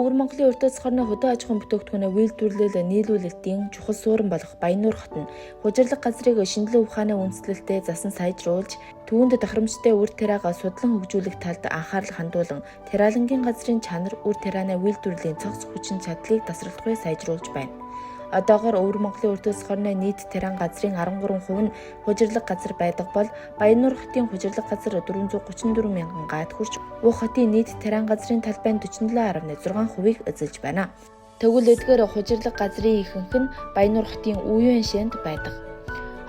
Өвөр Монголын урт тасгарны хөдөө аж ахуйн бүтээгдэхүүнээ үйлдвэрлэл нийлүүлэлтийн чухал суурин болох Баяннуур хот нь хужирлаг газрыг шинжилгээ ухааны үндэслэлтэд засан сайжруулж, түүнд тохиромжтой үр тариагаа судлан хөгжүүлэх талд анхаарал хандуулан, тариалангийн газрын чанар, үр тарианы үйлдвэрлэлийн цогц хүчин чадлыг тасралтгүй сайжруулж байна. Одоогоор Өвөр Монголын урт тасгарны нийт тариан газрын 13% нь хужирлаг газар байдаг бол Баяннуур хотын хужирлаг газар 434 мянган гаад хүрч Уг хотын нийт тариан газрын талбайн 47.6%-ийг эзэлж байна. Тэгвэл эдгээр хужирлаг газрын ихэнх нь Баяннуур хотын Үеүн шинд байдаг.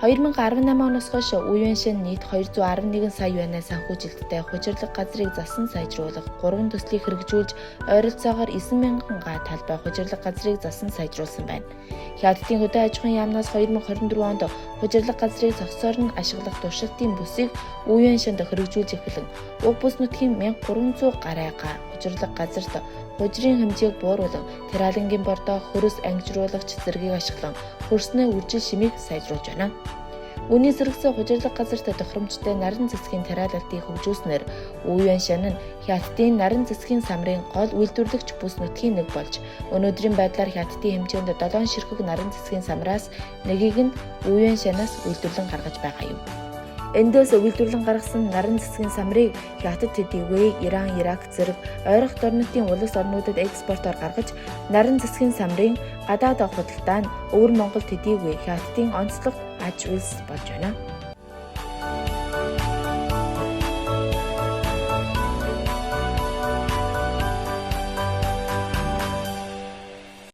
2018 оноос хойш Үеүн шин нийт 211 сая юанаас санхүүжилттэй хужирлаг газрыг засан сайжруулах, 3 төслийг хэрэгжүүлж ойролцоогоор 9 мянган га талбай хужирлаг газрыг засан сайжруулсан байна. Хятадын хөдөө аж ахуйн яамнаас 2024 онд хужирлаг газрыг зогсоор нь ашиглах туршилтын бүсийг Үеүн шинд хэрэгжүүлж эхэлэн, уг бүс нутгийн 1300 гаруй га хужирлаг газарт хужирын хэмжээг бууруулан, тариалангийн бордоо хөрс ангижруулагч зэргийг ашиглан хөрснөө үржил шимийг сайжруулж байна. Үүний зэрэгсээ хужирлаг газарт тохиромжтой нарийн засгийн тариалалтыг хөгжүүлснээр Үеүн шин нь Хятадын нарийн засгийн самрын гол үйлдвэрлэгч бүс нутгийн нэг болж, өнөөдрийн байдлаар Хятадын хэмжээнд 7 ширхэг нарийн засгийн самраас нэгийг нь Үеүн шинаас үйлдвэрлэн гаргаж байгаа юм. Эндээс үйлдвэрлэн гаргасан нарийн засгийн самрыг Хятад төдийгүй Иран, Ирак зэрэг ойрох орнуудын улс орнуудад экспортоор гаргаж, нарийн засгийн самрын гадаад худалдаа нь Өвөр Монгол төдийгүй Хятадын онцлог аж үйлс болж байна.